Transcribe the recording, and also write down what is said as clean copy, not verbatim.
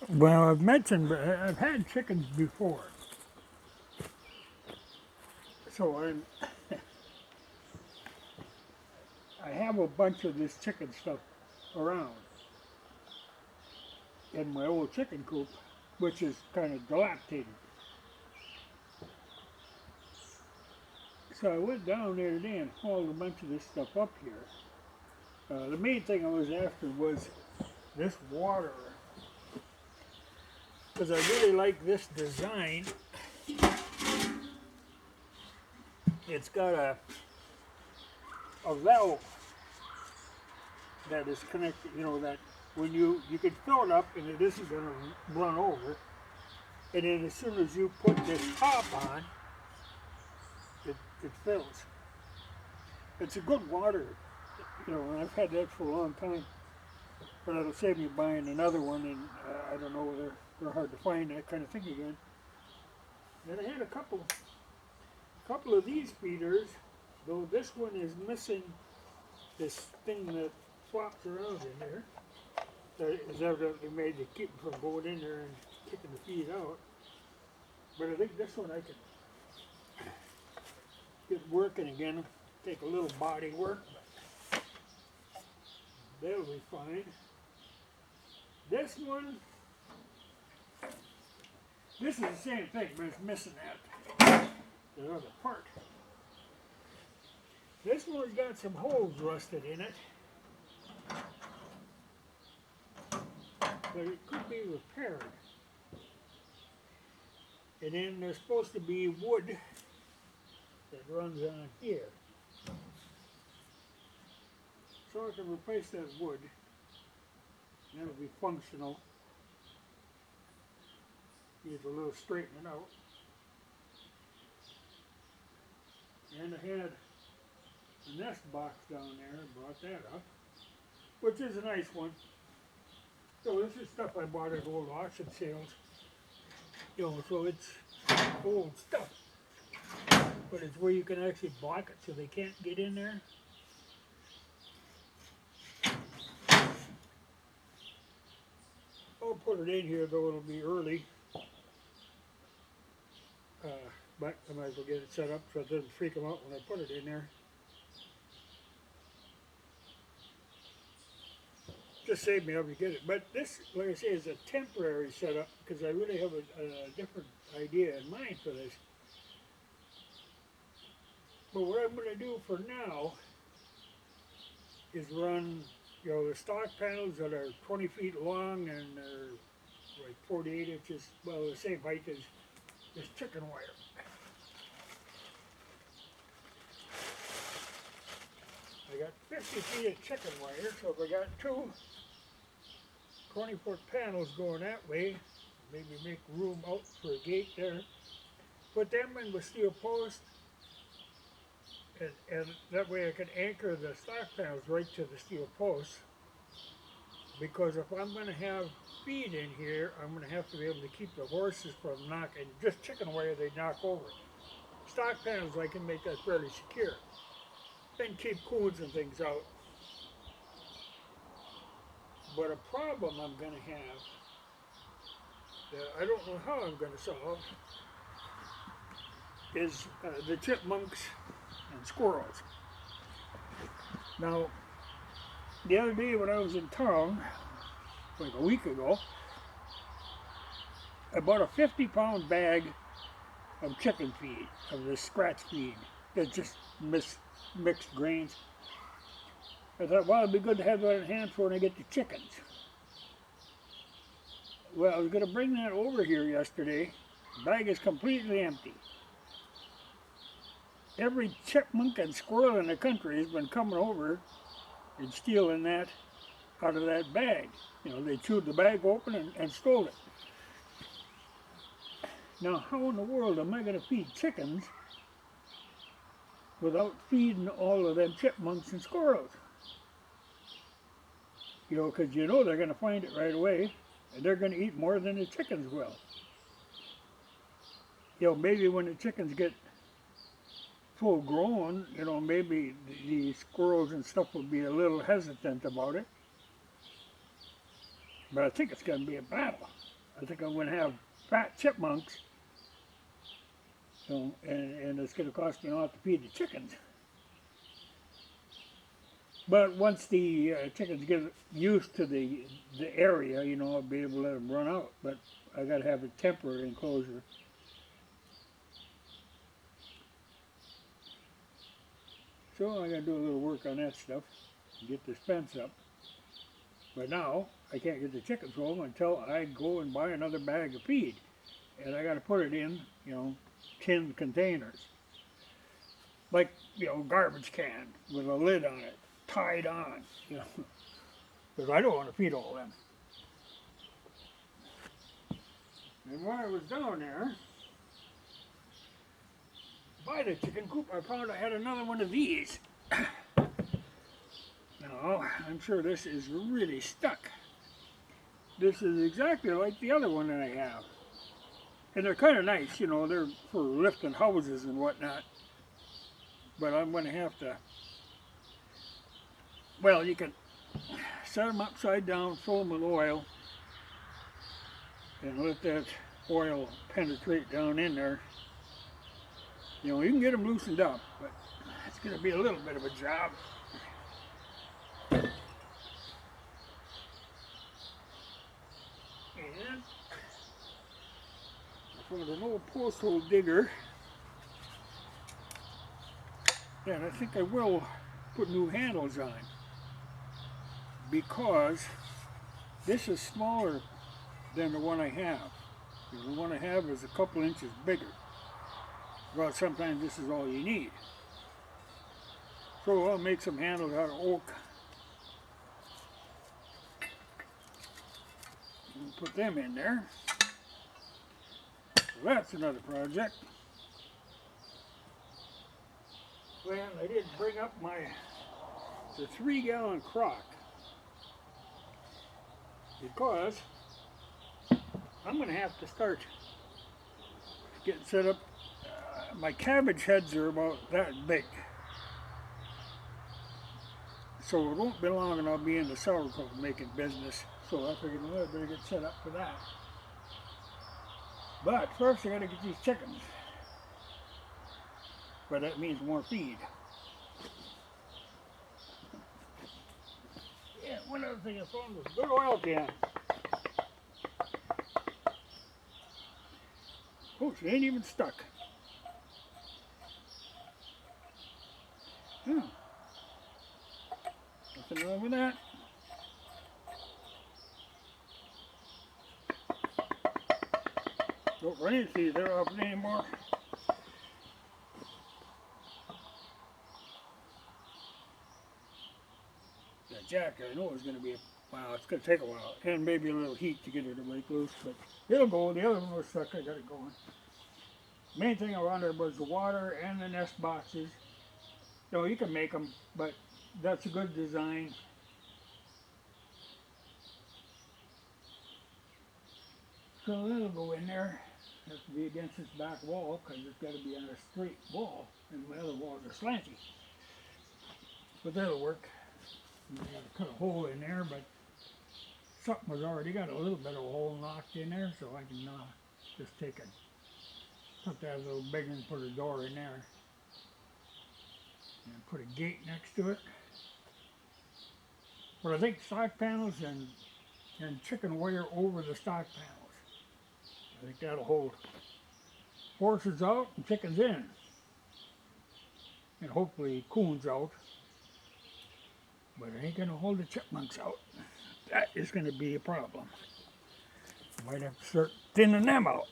Well, I've mentioned, but I've had chickens before. So I have a bunch of this chicken stuff around in my old chicken coop, which is kind of dilapidated. So I went down there today and hauled a bunch of this stuff up here. The main thing I was after was this water, because I really like this design. It's got a valve that is connected, that when you can fill it up and it isn't going to run over. And then as soon as you put this top on, it fills. It's a good water, and I've had that for a long time. But it'll save me buying another one, and I don't know whether they're hard to find, that kind of thing again. Then I had a couple of these feeders, though this one is missing this thing that flops around in there. That is evidently made to keep them from going in there and kicking the feed out. But I think this one I can get working again. Take a little body work, but that'll be fine. This one, this is the same thing, but it's missing the other part. This one's got some holes rusted in it, but it could be repaired. And then there's supposed to be wood that runs on here. So I can replace that wood, and that'll be functional. Needs a little straightening out. And I had a nest box down there, I brought that up, which is a nice one. So this is stuff I bought at old auction sales. So it's old stuff. But it's where you can actually block it so they can't get in there. I'll put it in here, though it'll be early. But I might as well get it set up so it doesn't freak them out when I put it in there. Just save me having to get it. But this, like I say, is a temporary setup because I really have a different idea in mind for this. But what I'm going to do for now is run, the stock panels that are 20 feet long and they're like 48 inches, well, the same height as this chicken wire. I got 50 feet of chicken wire, so if I got two 20-foot panels going that way, maybe make room out for a gate there. Put them in with steel posts, and that way I can anchor the stock panels right to the steel posts. Because if I'm going to have feed in here, I'm going to have to be able to keep the horses from knocking. Just chicken wire, they knock over. Stock panels, I can make that fairly secure. Then keep coons and things out. But a problem I'm going to have that I don't know how I'm going to solve is the chipmunks and squirrels. Now, the other day when I was in town, like a week ago, I bought a 50-pound bag of chicken feed, of this scratch feed, that's just mixed grains. I thought, well, it'd be good to have that in hand for when I get the chickens. Well, I was going to bring that over here yesterday. The bag is completely empty. Every chipmunk and squirrel in the country has been coming over and stealing that out of that bag. They chewed the bag open and stole it. Now, how in the world am I going to feed chickens without feeding all of them chipmunks and squirrels? Because they're going to find it right away, and they're going to eat more than the chickens will. Maybe when the chickens get full grown, maybe the squirrels and stuff will be a little hesitant about it. But I think it's going to be a battle. I think I'm going to have fat chipmunks, you know, and it's going to cost me a lot to feed the chickens. But once the chickens get used to the area, you know, I'll be able to let them run out. But I got to have a temporary enclosure. So I got to do a little work on that stuff and get this fence up. But now I can't get the chickens home until I go and buy another bag of feed, and I got to put it in, you know, tin containers, like, you know, garbage can with a lid on it, tied on, you know, because I don't want to feed all of them. And when I was down there by the chicken coop, I found I had another one of these. Now, I'm sure this is really stuck. This is exactly like the other one that I have. And they're kind of nice, you know, they're for lifting houses and whatnot. But I'm going to have to, well, you can set them upside down, fill them with oil, and let that oil penetrate down in there. You know, you can get them loosened up, but it's going to be a little bit of a job. And I found an old post hole digger, and I think I will put new handles on, because this is smaller than the one I have. The one I have is a couple inches bigger. Well, sometimes this is all you need. So I'll make some handles out of oak and put them in there. So that's another project. Well, I did bring up the 3-gallon crock, because I'm going to have to start getting set up. My cabbage heads are about that big, so it won't be long and I'll be in the sauerkraut making business. So I figured, well, I better get set up for that. But first I got to get these chickens. But that means more feed. Yeah, one other thing I found was a good oil can. Oh, she ain't even stuck. Hmm. Nothing wrong with that. Don't run into these, they're off anymore. That jack, I know is going to be, wow, it's going to take a while. And maybe a little heat to get her to break loose, but it'll go. The other one was stuck, I got it going. Main thing I wanted was the water and the nest boxes. You know, you can make them, but that's a good design. So that'll go in there. It has to be against this back wall, because it's got to be on a straight wall, and my other walls are slanty. But that'll work. You got to cut a hole in there, but something was already got a little bit of a hole knocked in there, so I can just put that a little bigger and put a door in there. And put a gate next to it. But I think stock panels and chicken wire over the stock panels. I think that'll hold horses out and chickens in. And hopefully coons out. But it ain't going to hold the chipmunks out. That is going to be a problem. Might have to start thinning them out.